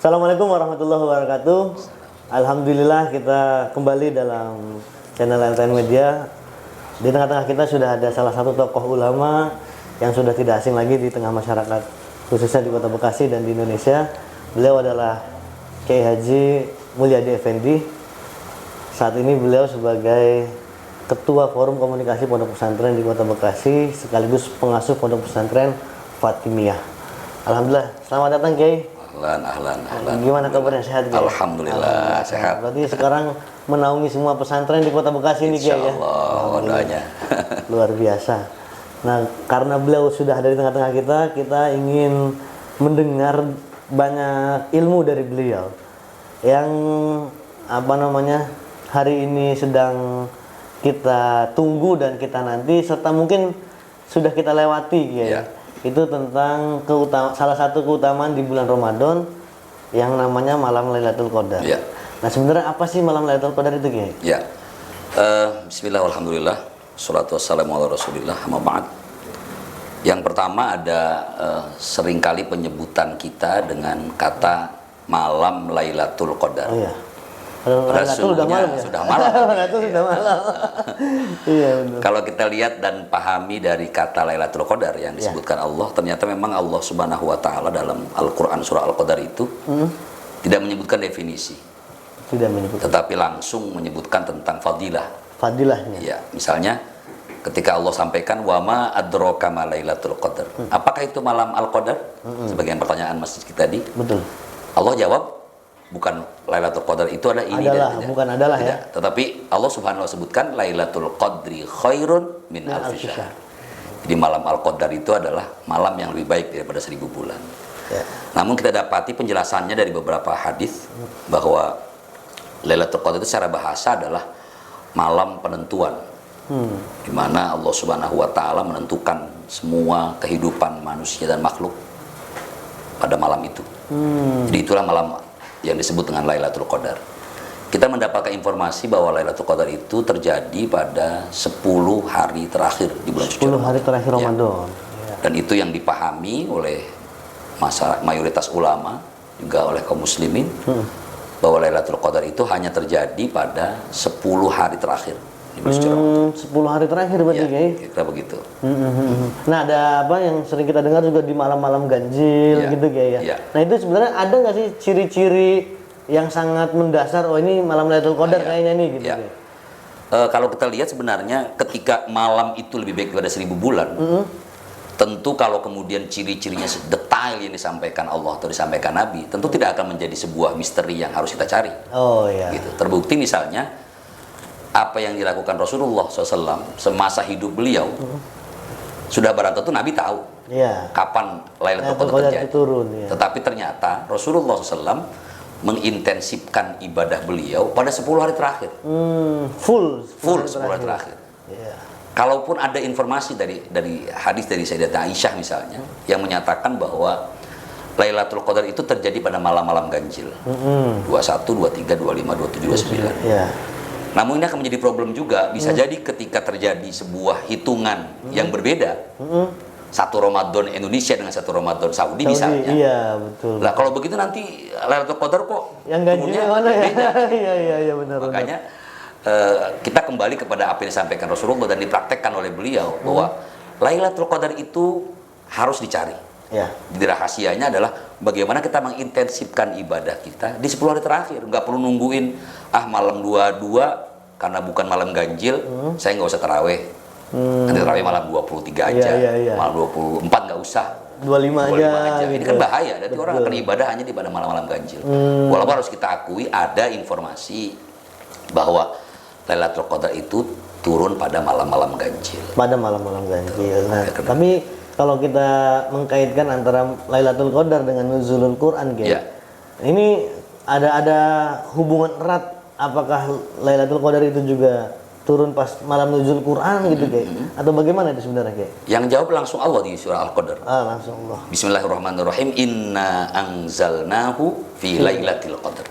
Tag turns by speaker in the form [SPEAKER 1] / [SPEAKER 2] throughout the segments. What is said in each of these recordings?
[SPEAKER 1] Assalamualaikum warahmatullahi wabarakatuh. Alhamdulillah kita kembali dalam channel LTN Media. Di tengah-tengah kita sudah ada salah satu tokoh ulama yang sudah tidak asing lagi di tengah masyarakat, khususnya di Kota Bekasi dan di Indonesia. Beliau adalah Kiai Haji Mulyadi Effendi. Saat ini beliau sebagai Ketua Forum Komunikasi Pondok Pesantren di Kota Bekasi, sekaligus pengasuh Pondok Pesantren Fatimiyah. Alhamdulillah, selamat datang Kiai.
[SPEAKER 2] Ahlan.
[SPEAKER 1] Gimana kabarnya, sehat Kiai?
[SPEAKER 2] Alhamdulillah sehat.
[SPEAKER 1] Berarti sekarang menaungi semua pesantren di Kota Bekasi ini Kiai ya?
[SPEAKER 2] Insyaallah, doanya.
[SPEAKER 1] Luar biasa. Nah, karena beliau sudah ada di tengah-tengah kita ingin mendengar banyak ilmu dari beliau yang hari ini sedang kita tunggu dan kita nanti, serta mungkin sudah kita lewati Kiai.
[SPEAKER 2] Ya.
[SPEAKER 1] Itu tentang salah satu keutamaan di bulan Ramadan yang namanya malam Lailatul Qadar.
[SPEAKER 2] Ya.
[SPEAKER 1] Nah, sebenarnya apa sih malam Lailatul Qadar itu Kiai?
[SPEAKER 2] Ya. Bismillah, alhamdulillah, salatu wassalamu ala rasulillah, amma ba'd. Yang pertama ada seringkali penyebutan kita dengan kata malam Lailatul Qadar.
[SPEAKER 1] Oh iya. Lailatul udah malam ya?
[SPEAKER 2] Sudah malam.
[SPEAKER 1] Lailatul sudah malam. Iya benar.
[SPEAKER 2] Kalau kita lihat dan pahami dari kata Lailatul Qadar yang disebutkan Allah, ternyata memang Allah Subhanahu wa taala dalam Al-Qur'an surah Al-Qadar itu tidak menyebutkan definisi.
[SPEAKER 1] Tidak menyebutkan.
[SPEAKER 2] Tetapi langsung menyebutkan tentang fadilah.
[SPEAKER 1] Fadilahnya.
[SPEAKER 2] Ya, misalnya ketika Allah sampaikan wa ma adraka ma Lailatul Qadar. Apakah itu malam Al-Qadar? Sebagian pertanyaan masjid kita tadi.
[SPEAKER 1] Betul.
[SPEAKER 2] Allah jawab, bukan Lailatul Qadar itu ada ini
[SPEAKER 1] adalah,
[SPEAKER 2] dan
[SPEAKER 1] bukan adalah
[SPEAKER 2] tidak.
[SPEAKER 1] ya.
[SPEAKER 2] Tetapi Allah Subhanahu wa sebutkan Lailatul Qadri khairun min alfi syahr. Jadi malam Al-Qadar itu adalah malam yang lebih baik daripada 1000 bulan. Ya. Namun kita dapati penjelasannya dari beberapa hadis bahwa Lailatul Qadar itu secara bahasa adalah malam penentuan. Di mana Allah Subhanahu wa taala menentukan semua kehidupan manusia dan makhluk pada malam itu. Jadi itulah malam yang disebut dengan Lailatul Qadar. Kita mendapatkan informasi bahwa Lailatul Qadar itu terjadi pada 10 hari terakhir di bulan suci Ramadan. 10
[SPEAKER 1] hari terakhir Ramadan.
[SPEAKER 2] Ya. Dan itu yang dipahami oleh mayoritas ulama, juga oleh kaum muslimin, bahwa Lailatul Qadar itu hanya terjadi pada 10 hari terakhir di bulan suci Ramadan.
[SPEAKER 1] 10 hari terakhir berarti Kiai?
[SPEAKER 2] Ya, kira begitu.
[SPEAKER 1] Nah, ada apa yang sering kita dengar juga di malam-malam ganjil gitu Kiai ya?
[SPEAKER 2] Ya.
[SPEAKER 1] Nah, itu sebenarnya ada nggak sih ciri-ciri yang sangat mendasar, oh ini malam Lailatul Qadar kayaknya nih gitu
[SPEAKER 2] ya. Kalau kita lihat sebenarnya ketika malam itu lebih baik daripada 1000 bulan, tentu kalau kemudian ciri-cirinya detail yang disampaikan Allah atau disampaikan Nabi, tentu tidak akan menjadi sebuah misteri yang harus kita cari.
[SPEAKER 1] Oh iya.
[SPEAKER 2] Gitu. Terbukti misalnya apa yang dilakukan Rasulullah SAW semasa hidup beliau, sudah barang tentu Nabi tahu kapan Lailatul Qadar terjadi.
[SPEAKER 1] Turun,
[SPEAKER 2] Tetapi ternyata Rasulullah SAW mengintensifkan ibadah beliau pada 10 hari terakhir.
[SPEAKER 1] Full
[SPEAKER 2] 10 hari terakhir. Kalaupun ada informasi dari hadis dari Sayyidatah Aisyah misalnya yang menyatakan bahwa Lailatul Qadar itu terjadi pada malam-malam ganjil. 21, 23, 25, 27, 29. Namun ini akan menjadi problem juga, bisa jadi ketika terjadi sebuah hitungan yang berbeda. Satu Ramadan Indonesia dengan satu Ramadan Saudi misalnya.
[SPEAKER 1] Iya, betul.
[SPEAKER 2] Lah kalau begitu nanti Lailatul Qadar kok
[SPEAKER 1] yang ganjilnya mana ya? Iya benar.
[SPEAKER 2] Makanya kita kembali kepada apa yang disampaikan Rasulullah dan dipraktekkan oleh beliau bahwa Lailatul Qadar itu harus dicari. Jadi rahasianya adalah bagaimana kita mengintensifkan ibadah kita di 10 hari terakhir. Nggak perlu nungguin malam 22 karena bukan malam ganjil, saya nggak usah taraweh. Nanti tarawih malam 23 aja, malam 24 nggak usah,
[SPEAKER 1] 25 aja.
[SPEAKER 2] Gitu. Ini kan bahaya, nanti orang akan ibadah hanya di pada malam-malam ganjil. Walaupun harus kita akui ada informasi bahwa Lailatul Qadar itu turun pada malam-malam ganjil.
[SPEAKER 1] Pada malam-malam ganjil. Nah, tapi kalau kita mengkaitkan antara Lailatul Qadar dengan nuzulul Quran, ini ada hubungan erat. Apakah Lailatul Qadar itu juga turun pas malam nuzul Quran gitu atau bagaimana itu sebenarnya
[SPEAKER 2] Yang jawab langsung Allah di surah Al-Qadar.
[SPEAKER 1] Langsung Allah.
[SPEAKER 2] Bismillahirrahmanirrahim. Inna anzalnahu fi lailatul qadar.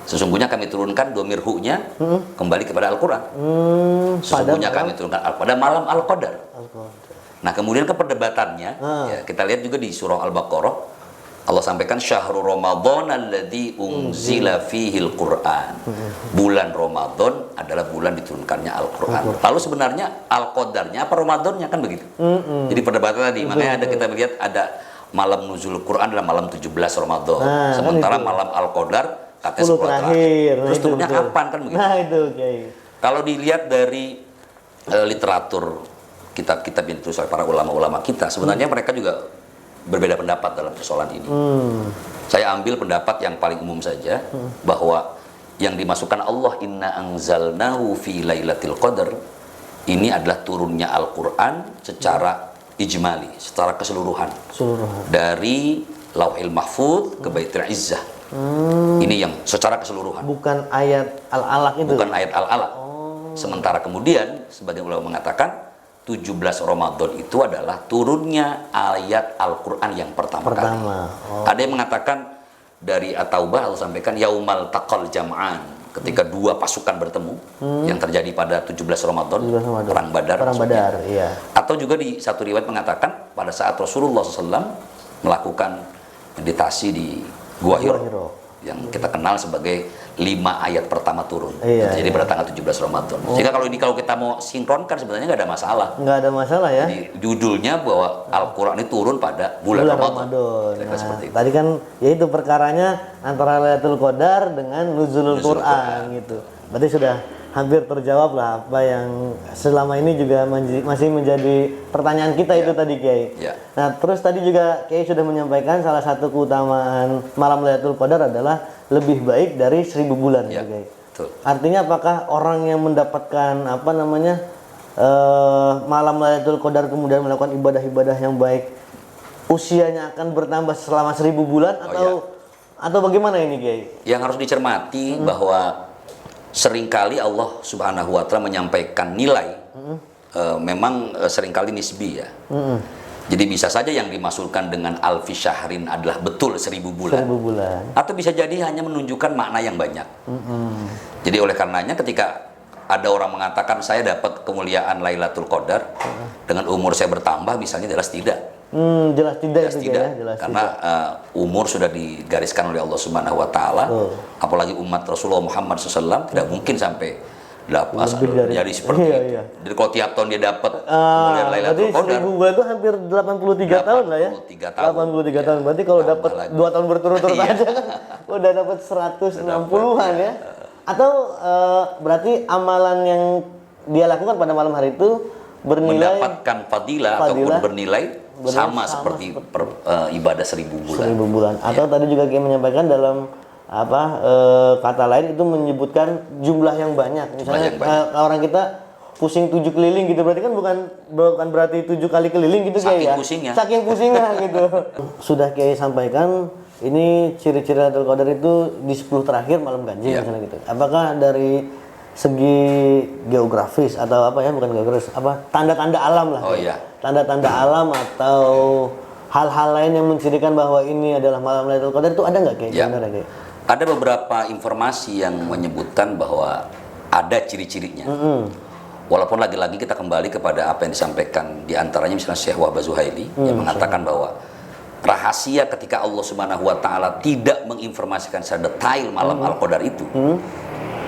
[SPEAKER 2] Sesungguhnya kami turunkan domir hu-nya kembali kepada Al-Quran. Sesungguhnya kami turunkan pada malam Al-Qadar. Nah kemudian ke perdebatannya, kita lihat juga di surah Al-Baqarah Allah sampaikan syahrul Ramadan alladzi unzila fihil Qur'an. Bulan Ramadan adalah bulan diturunkannya Al-Qur'an. Lalu sebenarnya Al-Qadarnya apa Ramadannya, kan begitu. Jadi perdebatan tadi, makanya ada kita melihat ada malam nuzul Quran adalah malam 17 Ramadan. Sementara
[SPEAKER 1] kan
[SPEAKER 2] malam Al-Qadar katanya 10 terakhir.
[SPEAKER 1] terakhir.
[SPEAKER 2] Terus turunnya kapan, kan begitu.
[SPEAKER 1] Nah, itu Kiai.
[SPEAKER 2] Kalau dilihat dari literatur kitab-kitab yang ditulis oleh para ulama-ulama kita, sebenarnya mereka juga berbeda pendapat dalam persoalan ini. Saya ambil pendapat yang paling umum saja, bahwa yang dimasukkan Allah inna anzalnahu fi lailatul qadar ini adalah turunnya Al-Qur'an secara ijmali, secara keseluruhan. Dari Lauhil Mahfuz ke Baitul Izzah. Ini yang secara keseluruhan.
[SPEAKER 1] Bukan ayat Al-Alaq itu.
[SPEAKER 2] Bukan ayat Al-Alaq. Sementara kemudian sebagian ulama mengatakan 17 Ramadan itu adalah turunnya ayat Al-Quran yang pertama kali. Ada yang mengatakan dari At-Taubah Allah sampaikan yaumal taqal jam'an, ketika dua pasukan bertemu yang terjadi pada 17 Ramadan, perang Badar.
[SPEAKER 1] Iya.
[SPEAKER 2] Atau juga di satu riwayat mengatakan pada saat Rasulullah SAW melakukan meditasi di Gua Hiro yang kita kenal sebagai 5 ayat pertama turun. Jadi pada tanggal 17 Ramadan. Sehingga kalau kita mau sinkronkan sebenarnya nggak ada masalah.
[SPEAKER 1] Nggak ada masalah ya.
[SPEAKER 2] Jadi judulnya bahwa Al-Quran ini turun pada bulan Ramadan.
[SPEAKER 1] Nah, tadi kan yaitu perkaranya antara Lailatul Qadar dengan Nuzulul Quran gitu. Berarti sudah hampir terjawab lah apa yang selama ini juga masih menjadi pertanyaan kita itu tadi Kiai. Nah, terus tadi juga Kiai sudah menyampaikan salah satu keutamaan malam Lailatul Qadar adalah lebih baik dari 1000 bulan Kiai. Artinya apakah orang yang mendapatkan malam Lailatul Qadar kemudian melakukan ibadah-ibadah yang baik, usianya akan bertambah selama 1000 bulan atau bagaimana ini Kiai? Yang harus dicermati bahwa seringkali Allah Subhanahu wa Ta'ala menyampaikan nilai memang seringkali nisbi ya. Jadi bisa saja yang dimaksudkan dengan alfi syahrin adalah betul 1000 bulan. Atau bisa jadi hanya menunjukkan makna yang banyak. Jadi oleh karenanya ketika ada orang mengatakan saya dapat kemuliaan Lailatul Qadar dengan umur saya bertambah, misalnya jelas tidak. Jelas tidak.
[SPEAKER 2] Karena umur sudah digariskan oleh Allah Subhanahu wa Ta'ala. Apalagi umat Rasulullah Muhammad SAW tidak mungkin sampai jadi seperti itu. Jadi kalau tiap tahun dia dapat kemuliaan Lailatul Qadar,
[SPEAKER 1] 1000 bulan itu hampir 83 tahun lah ya. 83 tahun. Berarti kalau dapat 2 tahun berturut-turut aja kan udah dapat 160-an ya. Atau berarti amalan yang dia lakukan pada malam hari itu bernilai
[SPEAKER 2] mendapatkan fadilah ataupun bernilai sama seperti ibadah 1000 bulan.
[SPEAKER 1] 1000 bulan. Atau tadi juga Kiai menyampaikan dalam kata lain itu menyebutkan jumlah yang banyak. Misalnya orang kita pusing 7 keliling gitu, berarti kan bukan berarti 7 kali keliling gitu Kiai ya. Saking pusingnya gitu. Sudah Kiai sampaikan ini ciri-ciri Lailatul Qadar itu di 10 terakhir malam ganjil misalnya gitu. Apakah dari segi geografis atau bukan geografis, tanda-tanda alam lah. Tanda-tanda alam atau hal-hal lain yang mencirikan bahwa ini adalah malam Lailatul Qadar itu ada nggak Kiai?
[SPEAKER 2] Ada beberapa informasi yang menyebutkan bahwa ada ciri-cirinya. Walaupun lagi-lagi kita kembali kepada apa yang disampaikan di antaranya misalnya Syekh Wahbah Zuhaili yang mengatakan bahwa rahasia ketika Allah Subhanahu wa Ta'ala tidak menginformasikan secara detail malam Al-Qadar itu,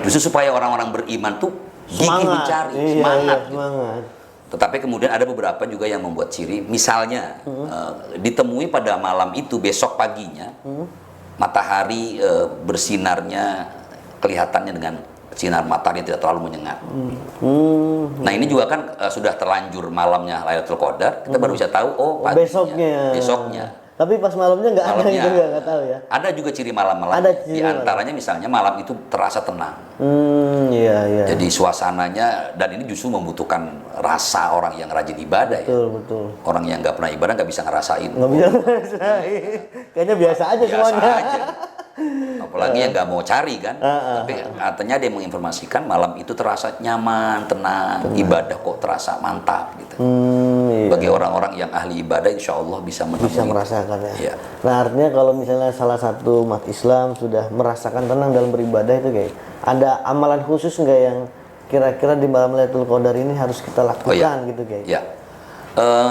[SPEAKER 2] justru supaya orang-orang beriman tuh gigih mencari, semangat. Tetapi kemudian ada beberapa juga yang membuat ciri, misalnya ditemui pada malam itu besok paginya matahari bersinarnya kelihatannya dengan sinar matahari yang tidak terlalu menyengat. Nah ini juga kan sudah terlanjur malamnya Lailatul Qadar, kita baru bisa tahu paginya, besoknya.
[SPEAKER 1] Tapi pas malamnya nggak ada itu nggak tahu ya.
[SPEAKER 2] Ada juga ciri malam-malam. Di antaranya misalnya malam itu terasa tenang. Jadi suasananya, dan ini justru membutuhkan rasa orang yang rajin ibadah ya.
[SPEAKER 1] Betul.
[SPEAKER 2] Orang yang nggak pernah ibadah nggak bisa ngerasain.
[SPEAKER 1] Nggak bisa ngerasain. Kayaknya biasa aja semuanya.
[SPEAKER 2] Apalagi yang nggak mau cari kan. Tapi artinya dia menginformasikan malam itu terasa nyaman, tenang, ibadah kok terasa mantap gitu. Bagi orang-orang yang ahli ibadah, insya Allah bisa
[SPEAKER 1] merasakan ya. Nah artinya kalau misalnya salah satu umat Islam sudah merasakan tenang dalam beribadah itu Kiai, ada amalan khusus nggak yang kira-kira di malam Lailatul Qadar ini harus kita lakukan gitu Kiai?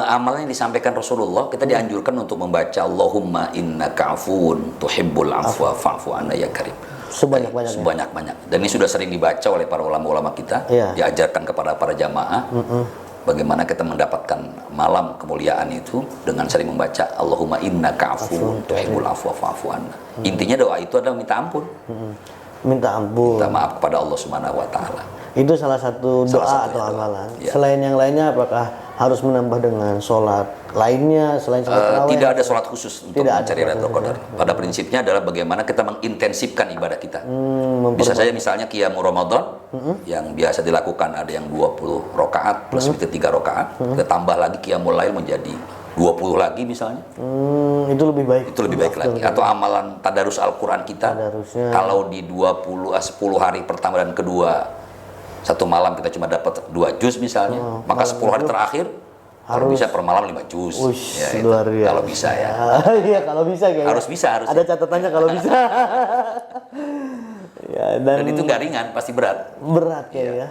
[SPEAKER 2] Amalnya yang disampaikan Rasulullah, kita dianjurkan untuk membaca Allahumma innaka afuwun tuhibbul afwa fa'fu anna ya karim.
[SPEAKER 1] Sebanyak-banyaknya.
[SPEAKER 2] Sebanyak-banyak. Dan ini sudah sering dibaca oleh para ulama-ulama kita,
[SPEAKER 1] Iya.
[SPEAKER 2] diajarkan kepada para jamaah. Bagaimana kita mendapatkan malam kemuliaan itu dengan sering membaca Allahumma innaka afuwun tuhibbul afwa fa'fu anna. Intinya doa itu adalah minta ampun.
[SPEAKER 1] Minta ampun.
[SPEAKER 2] Minta maaf kepada Allah Subhanahu wa taala.
[SPEAKER 1] Itu salah satu doa
[SPEAKER 2] Salah
[SPEAKER 1] atau
[SPEAKER 2] satunya doa.
[SPEAKER 1] amalan.
[SPEAKER 2] Ya.
[SPEAKER 1] Selain yang lainnya, apakah harus menambah dengan sholat lainnya selain sholat tarawih?
[SPEAKER 2] Tidak ada sholat khusus untuk
[SPEAKER 1] Tidak ada
[SPEAKER 2] mencari
[SPEAKER 1] sholat
[SPEAKER 2] Lailatul
[SPEAKER 1] khusus,
[SPEAKER 2] Qadar. Pada prinsipnya adalah bagaimana kita mengintensifkan ibadah kita. Bisa saja misalnya qiyamul Ramadan yang biasa dilakukan ada yang 20 rakaat plus witir 3 rakaat, kita tambah lagi qiyamul lail menjadi 20 lagi misalnya.
[SPEAKER 1] Itu lebih baik.
[SPEAKER 2] Itu lebih baik lagi. Atau amalan tadarus Al-Qur'an kita.
[SPEAKER 1] Tadarusnya.
[SPEAKER 2] Kalau di 10 hari pertama dan kedua satu malam kita cuma dapat 2 juz misalnya, maka 10 hari terakhir harus bisa per malam 5 juz.
[SPEAKER 1] Ush,
[SPEAKER 2] Ya, itu.
[SPEAKER 1] luar biasa.
[SPEAKER 2] Kalau bisa ya.
[SPEAKER 1] Iya, kalau bisa kayaknya.
[SPEAKER 2] Harus bisa, harus.
[SPEAKER 1] Ada catatannya kalau bisa. Ya,
[SPEAKER 2] Dan itu nggak ringan, pasti berat.
[SPEAKER 1] berat kayaknya.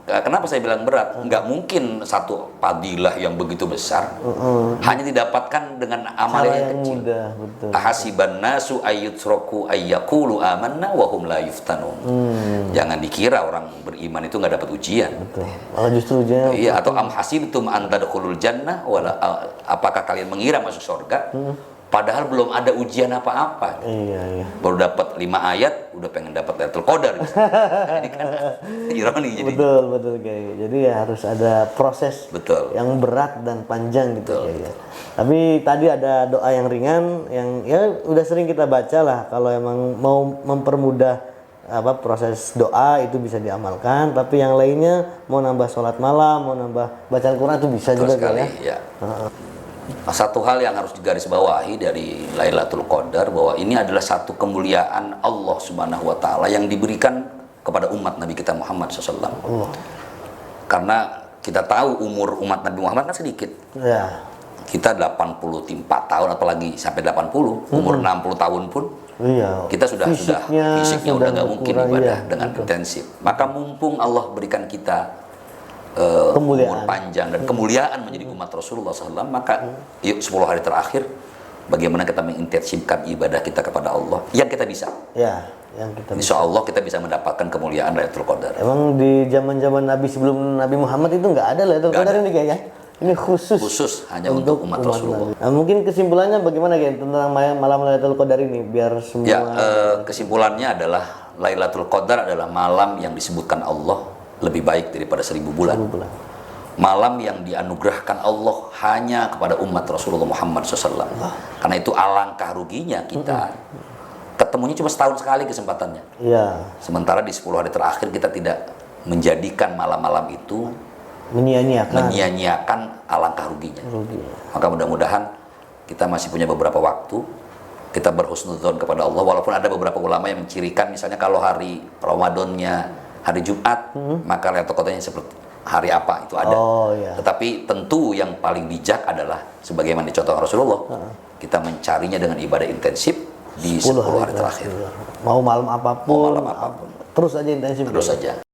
[SPEAKER 2] Kenapa saya bilang berat? Nggak mungkin satu fadilah yang begitu besar hanya didapatkan dengan amal
[SPEAKER 1] Cara
[SPEAKER 2] yang
[SPEAKER 1] yang
[SPEAKER 2] kecil.
[SPEAKER 1] mudah, betul.
[SPEAKER 2] Ahasiban nasu ayyutraku ayyaqulu amanna wa hum la yuftanun. Jangan dikira orang beriman itu nggak dapat ujian.
[SPEAKER 1] Betul. Malah justru ujiannya
[SPEAKER 2] Iya, atau am hasibtum an tadkhulul jannah apakah kalian mengira masuk surga? Padahal belum ada ujian apa-apa.
[SPEAKER 1] iya.
[SPEAKER 2] Baru dapat 5 ayat udah pengen dapat Lailatul Qadar. Ini kan ironi jadi.
[SPEAKER 1] Betul kayaknya. Jadi ya harus ada proses
[SPEAKER 2] Betul.
[SPEAKER 1] yang berat dan panjang gitu
[SPEAKER 2] Betul.
[SPEAKER 1] kayaknya. Tapi tadi ada doa yang ringan yang ya udah sering kita baca lah, kalau emang mau mempermudah proses doa itu bisa diamalkan, tapi yang lainnya mau nambah sholat malam, mau nambah bacaan Quran itu bisa
[SPEAKER 2] Betul
[SPEAKER 1] juga
[SPEAKER 2] sekali,
[SPEAKER 1] kayaknya.
[SPEAKER 2] ya. Satu hal yang harus digarisbawahi dari Lailatul Qadar bahwa ini adalah satu kemuliaan Allah Subhanahu wa taala yang diberikan kepada umat Nabi kita Muhammad SAW. Karena kita tahu umur umat Nabi Muhammad kan sedikit.
[SPEAKER 1] Ya.
[SPEAKER 2] Kita 84 tahun apalagi sampai 80, umur 60 tahun pun
[SPEAKER 1] Iya.
[SPEAKER 2] kita sudah fisiknya udah nggak mungkin
[SPEAKER 1] berkurang,
[SPEAKER 2] ibadah
[SPEAKER 1] iya.
[SPEAKER 2] dengan intensif. Maka mumpung Allah berikan kita
[SPEAKER 1] Kemuliaan.
[SPEAKER 2] umur panjang dan kemuliaan menjadi umat Rasulullah SAW, maka yuk 10 hari terakhir bagaimana kita mengintensifkan ibadah kita kepada Allah yang kita bisa.
[SPEAKER 1] Ya, yang kita
[SPEAKER 2] Insya Allah kita bisa mendapatkan kemuliaan Lailatul Qadar.
[SPEAKER 1] Emang di zaman-zaman Nabi sebelum Nabi Muhammad itu nggak ada Lailatul
[SPEAKER 2] Nggak
[SPEAKER 1] Qadar
[SPEAKER 2] ada.
[SPEAKER 1] ini kayaknya. Ini khusus
[SPEAKER 2] Hanya untuk umat Rasulullah.
[SPEAKER 1] Nabi. Nah, mungkin kesimpulannya bagaimana Gen tentang malam Lailatul Qadar ini biar semua
[SPEAKER 2] Ya, kesimpulannya adalah Lailatul Qadar adalah malam yang disebutkan Allah lebih baik daripada 1000 bulan.
[SPEAKER 1] bulan.
[SPEAKER 2] Malam yang dianugerahkan Allah hanya kepada umat Rasulullah Muhammad SAW. Karena itu alangkah ruginya kita ketemunya cuma setahun sekali kesempatannya.
[SPEAKER 1] Iya,
[SPEAKER 2] Sementara di 10 hari terakhir kita tidak menjadikan malam-malam itu menyia-nyiakan alangkah ruginya. Maka mudah-mudahan kita masih punya beberapa waktu, kita berhusnudzon kepada Allah, walaupun ada beberapa ulama yang mencirikan misalnya kalau hari Ramadannya hari Jumat, maka Lailatul Qadarnya seperti hari apa itu ada.
[SPEAKER 1] Oh, iya.
[SPEAKER 2] Tetapi tentu yang paling bijak adalah sebagaimana dicontohkan Rasulullah, kita mencarinya dengan ibadah intensif di 10 hari terakhir.
[SPEAKER 1] Mau malam apapun,
[SPEAKER 2] Mau malam apapun.
[SPEAKER 1] terus aja intensif.
[SPEAKER 2] Terus saja.